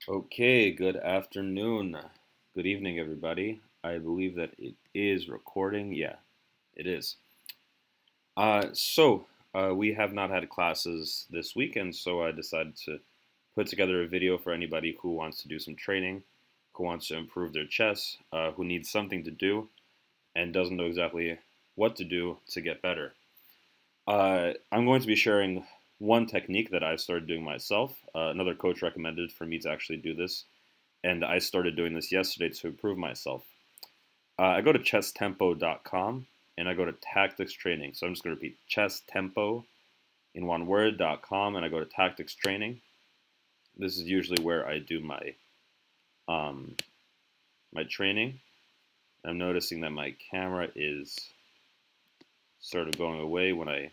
Okay, good afternoon. Good evening, everybody. I believe that it is recording. Yeah, it is. We have not had classes this weekend, so I decided to put together a video for anybody who wants to do some training, who wants to improve their chess, who needs something to do, and doesn't know exactly what to do to get better. I'm going to be sharing one technique that I've started doing myself. Another coach recommended for me to actually do this, and I started doing this yesterday to improve myself. I go to chesstempo.com and I go to tactics training. So I'm just going to repeat chesstempo in one word.com and I go to tactics training. This is usually where I do um, my training. I'm noticing that my camera is sort of going away when I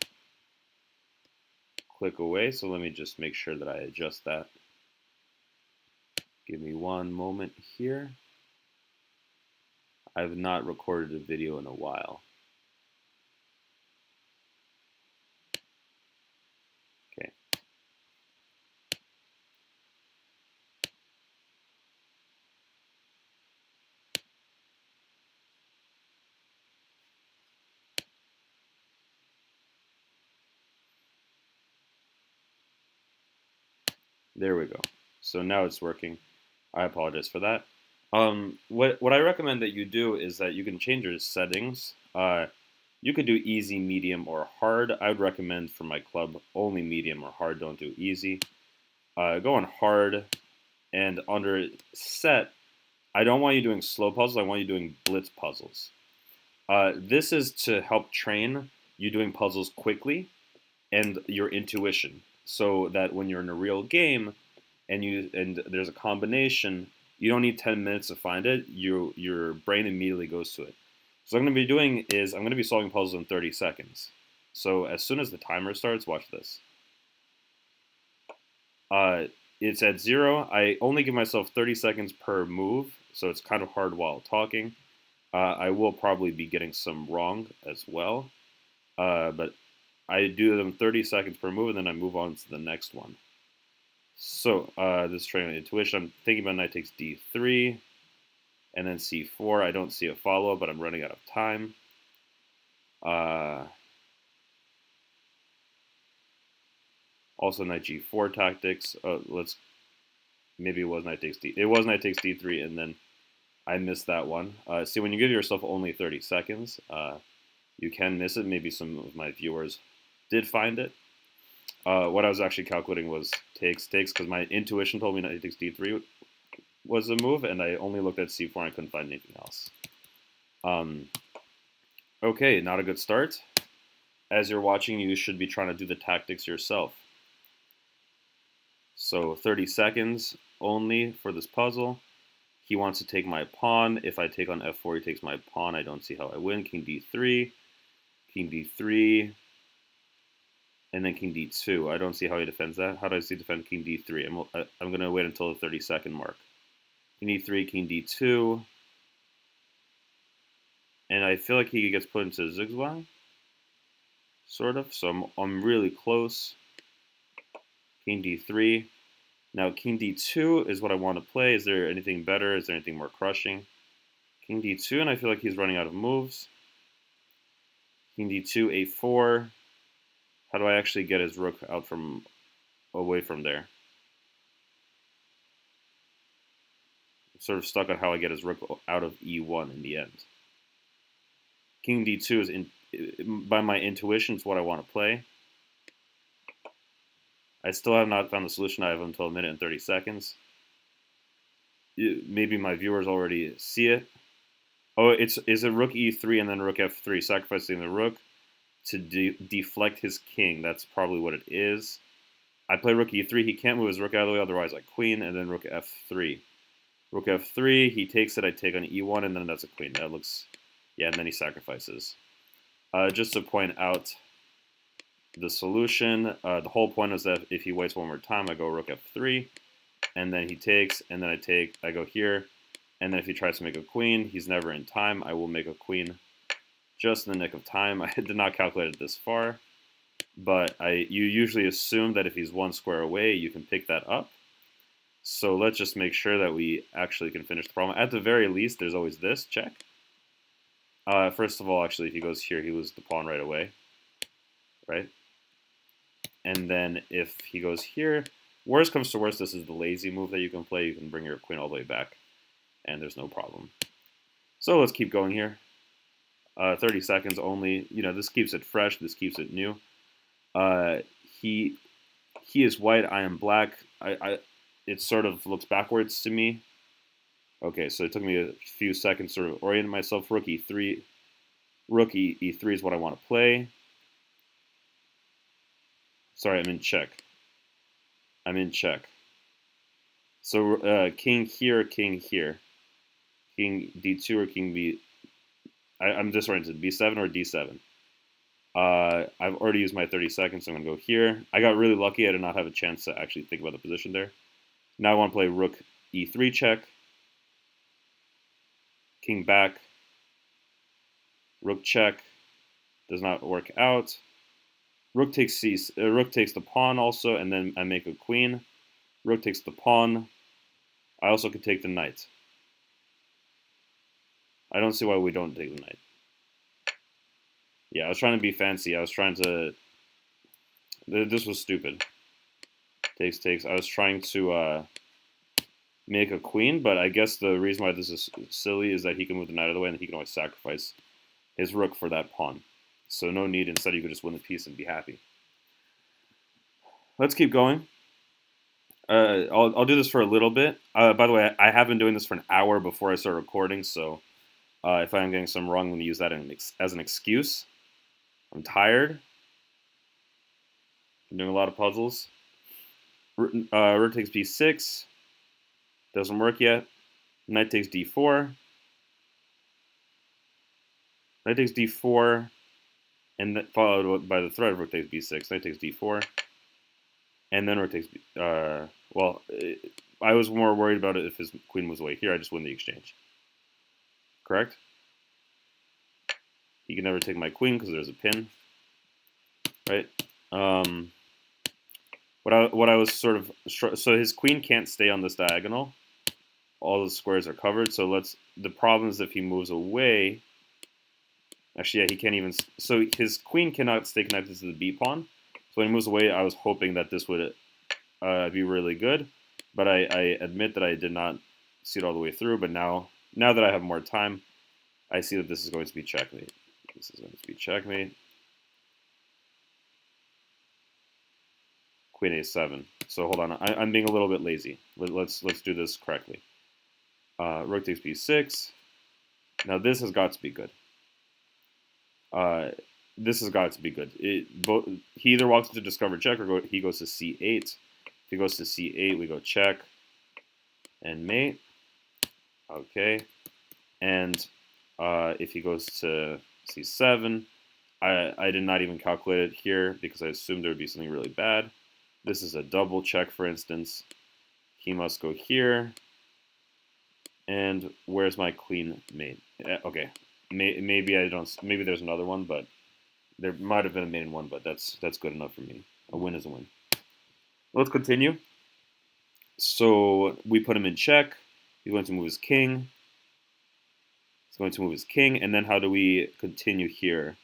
click away. So let me just make sure that I adjust that. Give me one moment here. I've not recorded a video in a while. Okay. There we go. So now it's working. I apologize for that. What I recommend that you do is that you can change your settings. You could do easy, medium, or hard. I would recommend for my club only medium or hard. Don't do easy. Go on hard, and under set, I don't want you doing slow puzzles. I want you doing blitz puzzles. This is to help train you doing puzzles quickly and your intuition, so that when you're in a real game, and there's a combination, you don't need 10 minutes to find it. Your brain immediately goes to it. So what I'm going to be doing is I'm going to be solving puzzles in 30 seconds. So as soon as the timer starts, watch this. Uh, it's at 0. I only give myself 30 seconds per move, so it's kind of hard while talking. I will probably be getting some wrong as well, but I do them 30 seconds per move, and then I move on to the next one. So this is training intuition. I'm thinking about knight takes d3, and then c4. I don't see a follow-up, but I'm running out of time. Also knight g4 tactics. Maybe it was knight takes d. It was knight takes d3, and then I missed that one. See, when you give yourself only 30 seconds, you can miss it. Maybe some of my viewers did find it. What I was actually calculating was takes because my intuition told me knight takes d3 was the move, and I only looked at c4 and I couldn't find anything else. Okay, not a good start. As you're watching, you should be trying to do the tactics yourself. So 30 seconds only for this puzzle. He wants to take my pawn. If I take on f4, he takes my pawn. I don't see how I win. King d3, king d3, and then king d2. I don't see how he defends that. How do I see defend king d3? I'm going to wait until the 30-second mark. King d3, king d2, and I feel like he gets put into zigzag, sort of. So I'm really close. King d3. Now king d2 is what I want to play. Is there anything better? Is there anything more crushing? King d2, and I feel like he's running out of moves. King d2, a4. How do I actually get his rook out from away from there? I'm sort of stuck on how I get his rook out of e1 in the end. King d2 is by my intuition, it's what I want to play. I still have not found the solution. I have until a minute and 30 seconds. Maybe my viewers already see it. Oh, is a rook e3 and then rook f3, sacrificing the rook to deflect his king. That's probably what it is. I play rook e3. He can't move his rook out of the way, otherwise I queen, and then rook f3. Rook f3, he takes it, I take on e1, and then that's a queen. That looks, yeah, and then he sacrifices. Just to point out the solution, the whole point is that if he waits one more time, I go rook f3, and then he takes, and then I go here, and then if he tries to make a queen, he's never in time. I will make a queen just in the nick of time. I did not calculate it this far, but you usually assume that if he's one square away, you can pick that up. So let's just make sure that we actually can finish the problem. At the very least, there's always this, check. First of all, actually, if he goes here, he loses the pawn right away, right? And then if he goes here, worst comes to worst, this is the lazy move that you can play. You can bring your queen all the way back, and there's no problem. So let's keep going here. 30 seconds only. You know, this keeps it fresh. This keeps it new. He is white. I am black. It sort of looks backwards to me. Okay, so it took me a few seconds to sort of orient myself. Rook e3. Rook e3 is what I want to play. Sorry, I'm in check. I'm in check. So king here, king here. King d2 or king b. I'm disoriented. b7 or d7. I've already used my 30 seconds, so I'm going to go here. I got really lucky. I did not have a chance to actually think about the position there. Now I want to play rook e3 check. King back. Rook check. Does not work out. Rook takes rook takes the pawn also, and then I make a queen. Rook takes the pawn. I also could take the knight. I don't see why we don't take the knight. Yeah, I was trying to be fancy. I was trying to... This was stupid. Takes. I was trying to make a queen, but I guess the reason why this is silly is that he can move the knight out of the way, and he can always sacrifice his rook for that pawn. So no need. Instead, you could just win the piece and be happy. Let's keep going. I'll do this for a little bit. By the way, I have been doing this for an hour before I start recording, so if I am getting some wrong, I'm going to use that as an excuse. I'm tired. I'm doing a lot of puzzles. Rook takes b6. Doesn't work yet. Knight takes d4. Knight takes d4. And that followed by the threat of rook takes b6. Knight takes d4. And then rook takes well, I was more worried about it if his queen was away. Here, I just win the exchange. Correct? He can never take my queen because there's a pin. Right? What I was sort of... So his queen can't stay on this diagonal. All the squares are covered. So the problem is if he moves away... Actually, yeah, he can't even... So his queen cannot stay connected to the b-pawn. So when he moves away, I was hoping that this would be really good. But I admit that I did not see it all the way through. But now that I have more time, I see that this is going to be checkmate. This is going to be checkmate. Queen a7. So hold on, I'm being a little bit lazy. Let's do this correctly. Rook takes b6. Now this has got to be good. This has got to be good. He either walks into discovered check or he goes to c8. If he goes to c8, we go check and mate. Okay. And if he goes to c7, I did not even calculate it here because I assumed there would be something really bad. This is a double check, for instance. He must go here. And where's my queen mate? Okay. Maybe I don't. Maybe there's another one, but there might have been a main one. But that's good enough for me. A win is a win. Let's continue. So we put him in check. He's going to move his king. He's going to move his king, and then how do we continue here?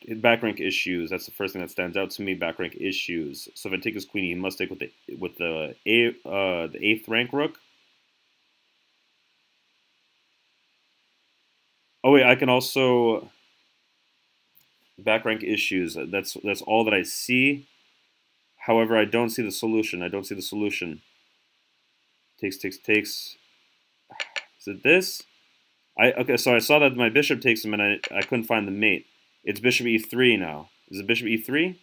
Back rank issues. That's the first thing that stands out to me. Back rank issues. So if I take his queen, he must take with the 8th rank rook. Oh wait, I can also back rank issues. That's all that I see. However, I don't see the solution. I don't see the solution. Takes. Is it this? Okay, so I saw that my bishop takes him, and I couldn't find the mate. It's bishop e3 now. Is it bishop e3?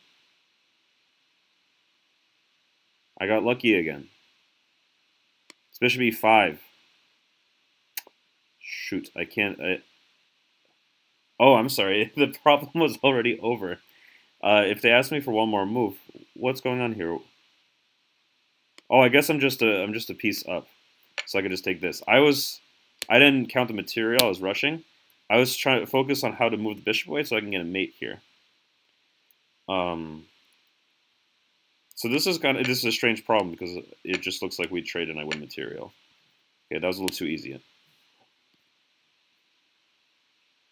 I got lucky again. It's bishop e5. Shoot, I can't... Oh, I'm sorry. The problem was already over. If they ask me for one more move, what's going on here? Oh, I guess I'm just a piece up. So I could just take this. I didn't count the material. I was rushing. I was trying to focus on how to move the bishop away so I can get a mate here. So So this is a strange problem because it just looks like we trade and I win material. Okay, that was a little too easy.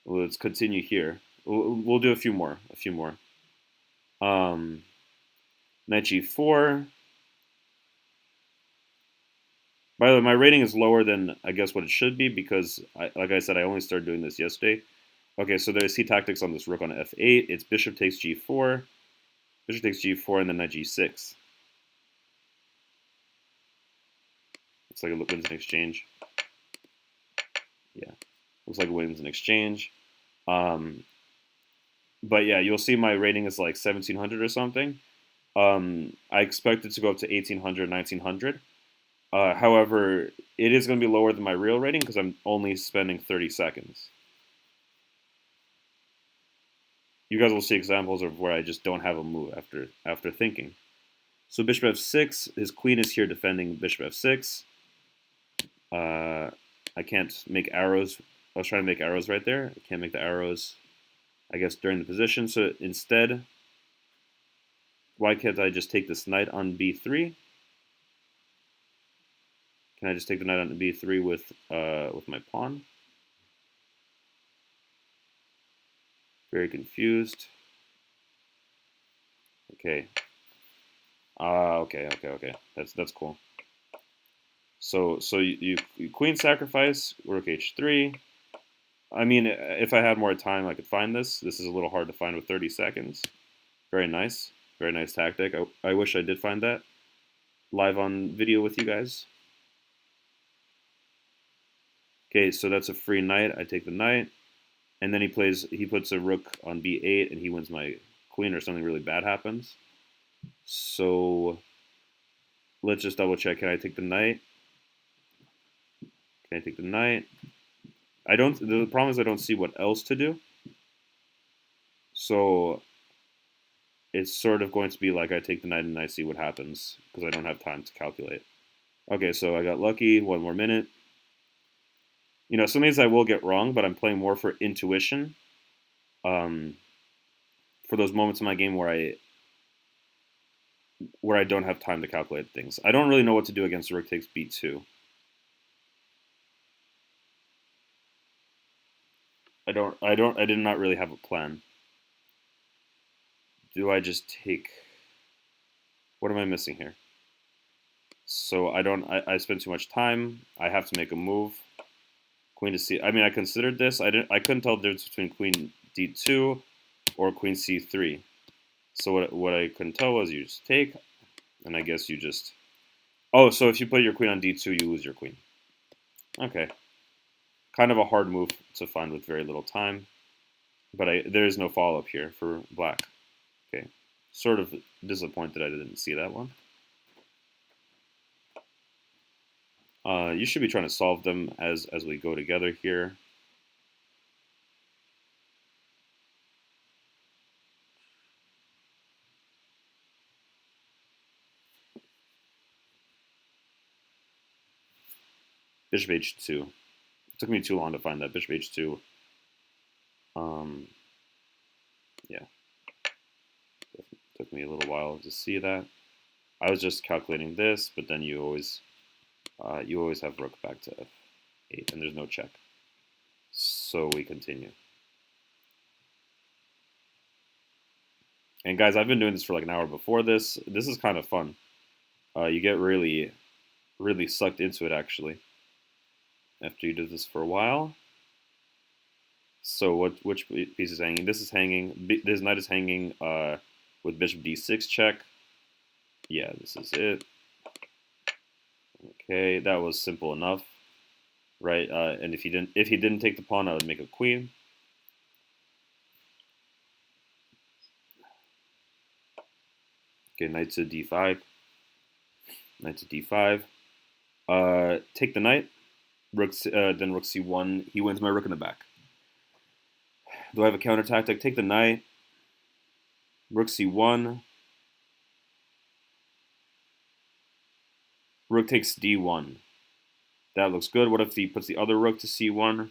Well, let's continue here. We'll do a few more. Um, Knight g4. By the way, my rating is lower than I guess what it should be because, like I said, I only started doing this yesterday. Okay, so there's C tactics on this rook on f8. It's bishop takes g4, bishop takes g4, and then knight g6. Looks like it wins an exchange. Yeah, looks like it wins an exchange. But yeah, you'll see my rating is like 1700 or something. I expect it to go up to 1800, 1900. However, it is going to be lower than my real rating because I'm only spending 30 seconds. You guys will see examples of where I just don't have a move after thinking. So bishop f6, his queen is here defending bishop f6. I can't make arrows. I was trying to make arrows right there. I can't make the arrows, I guess, during the position. So instead, why can't I just take this knight on b3? Can I just take the knight on b3 with my pawn? Very confused. Okay. Okay. That's cool. So you queen sacrifice, rook h3. I mean, if I had more time, I could find this. This is a little hard to find with 30 seconds. Very nice tactic. I wish I did find that live on video with you guys. Okay, so that's a free knight. I take the knight, and then he puts a rook on b8, and he wins my queen, or something really bad happens. So let's just double check. Can I take the knight? Can I take the knight? I don't. The problem is I don't see what else to do. So it's sort of going to be like I take the knight and I see what happens because I don't have time to calculate. Okay, so I got lucky. 1 more minute. You know, some days I will get wrong, but I'm playing more for intuition. For those moments in my game where I don't have time to calculate things. I don't really know what to do against rook takes b2. I did not really have a plan. Do I just take? What am I missing here? So I spend too much time. I have to make a move. Queen to c. I mean, I considered this. I couldn't tell the difference between queen d2 or queen c3. So what I couldn't tell was you just take, and I guess you just. Oh, so if you put your queen on d2, you lose your queen. Okay. Kind of a hard move to find with very little time, but there is no follow-up here for black. Okay. Sort of disappointed I didn't see that one. You should be trying to solve them as we go together here. Bishop h2. It took me too long to find that. Bishop h2. Yeah. Took me a little while to see that. I was just calculating this, but then you always have rook back to f8, and there's no check. So we continue. And guys, I've been doing this for like an hour before this. This is kind of fun. You get really sucked into it, actually, after you do this for a while. So which piece is hanging? This is hanging. This knight is hanging with bishop d6 check. Yeah, this is it. Okay, that was simple enough, right? And if he didn't take the pawn, I would make a queen. Okay, knight to d5. Knight to d5. Take the knight. Then rook c1. He wins my rook in the back. Do I have a counter tactic? Take the knight. Rook c1. Rook takes d1. That looks good. What if he puts the other rook to c1?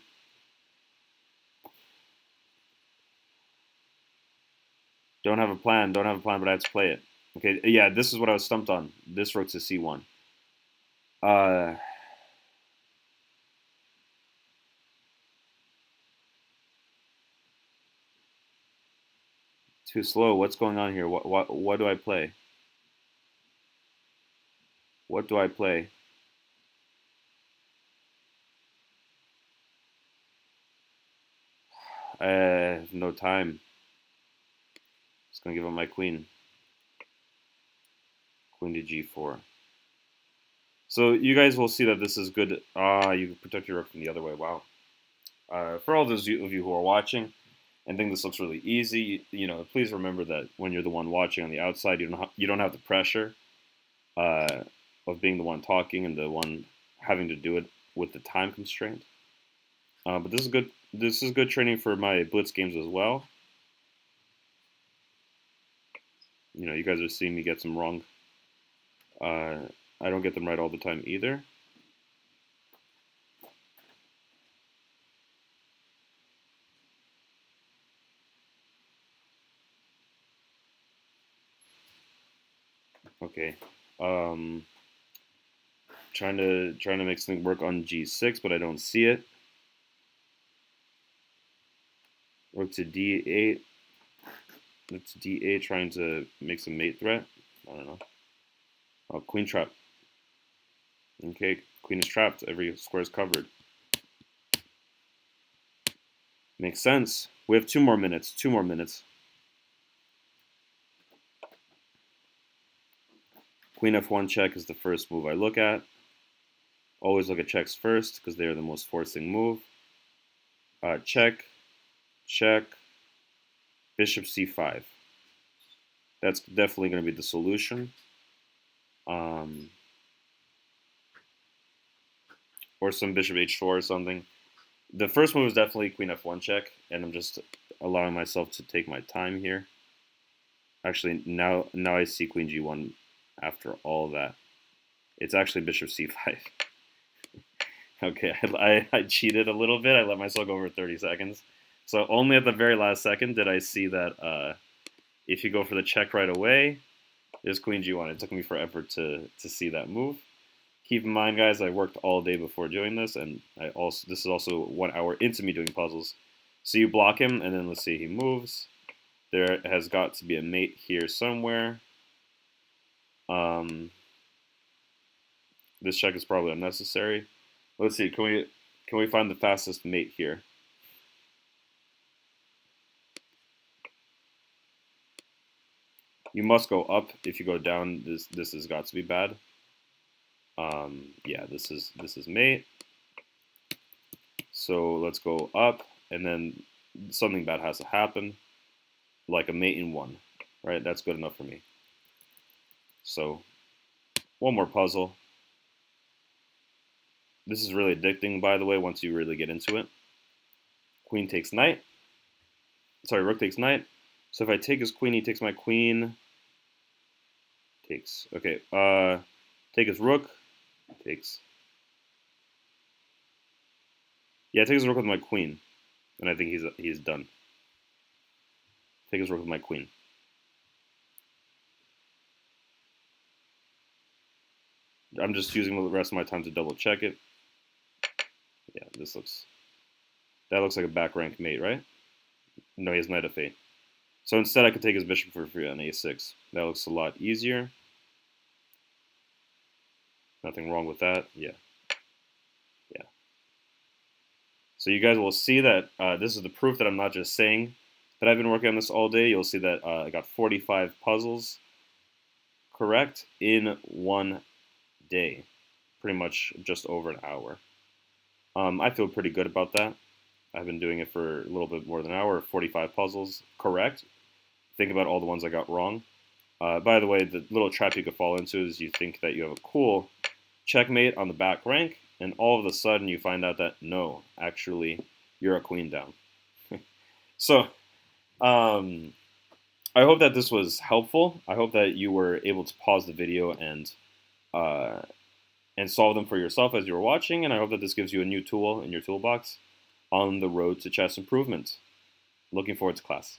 Don't have a plan, but I have to play it. Okay, yeah, this is what I was stumped on. This rook to c1. Uh, too slow. What's going on here? What do I play? What do I play? I have no time. Just gonna give up my queen. Queen to g4. So you guys will see that this is good. You protect your rook from the other way. Wow. For all those of you who are watching and think this looks really easy, please remember that when you're the one watching on the outside, you don't have the pressure uh, of being the one talking and the one having to do it with the time constraint. But this is good. This is good training for my blitz games as well. You guys are seeing me get some wrong. I don't get them right all the time either. Okay. Trying to make something work on g6, but I don't see it. Rook to d8. That's d8, trying to make some mate threat. I don't know. Oh, queen trap. Okay, queen is trapped. Every square is covered. Makes sense. We have 2 more minutes. 2 more minutes. Queen f1 check is the first move I look at. Always look at checks first because they are the most forcing move. Check, check, bishop c5. That's definitely going to be the solution. Or some bishop h4 or something. The first move is definitely queen f1 check, and I'm just allowing myself to take my time here. Actually, now I see queen g1 after all that. It's actually bishop c5. Okay, I cheated a little bit. I let myself go over 30 seconds. So only at the very last second did I see that if you go for the check right away, there's queen g1. It took me forever to see that move. Keep in mind, guys, I worked all day before doing this, and this is also 1 hour into me doing puzzles. So you block him, and then let's see, he moves. There has got to be a mate here somewhere. This check is probably unnecessary. Let's see, can we find the fastest mate here? You must go up. If you go down, this has got to be bad. Yeah, this is mate. So let's go up, and then something bad has to happen, like a mate in 1, right? That's good enough for me. So 1 more puzzle. This is really addicting, by the way, once you really get into it. Queen takes knight. Sorry, rook takes knight. So if I take his queen, he takes my queen. Takes. Okay. Take his rook. Takes. Yeah, take his rook with my queen, and I think he's done. Take his rook with my queen. I'm just using the rest of my time to double check it. Yeah, that looks like a back rank mate, right? No, he has knight f8. So instead I could take his bishop for free on a6. That looks a lot easier. Nothing wrong with that. Yeah. Yeah. So you guys will see that this is the proof that I'm not just saying that I've been working on this all day. You'll see that I got 45 puzzles correct in 1 day. Pretty much just over an hour. I feel pretty good about that. I've been doing it for a little bit more than an hour. 45 puzzles correct. Think about all the ones I got wrong. By the way, the little trap you could fall into is you think that you have a cool checkmate on the back rank, and all of a sudden you find out that no, actually, you're a queen down. So, I hope that this was helpful. I hope that you were able to pause the video and solve them for yourself as you were watching, and I hope that this gives you a new tool in your toolbox on the road to chess improvement. Looking forward to class.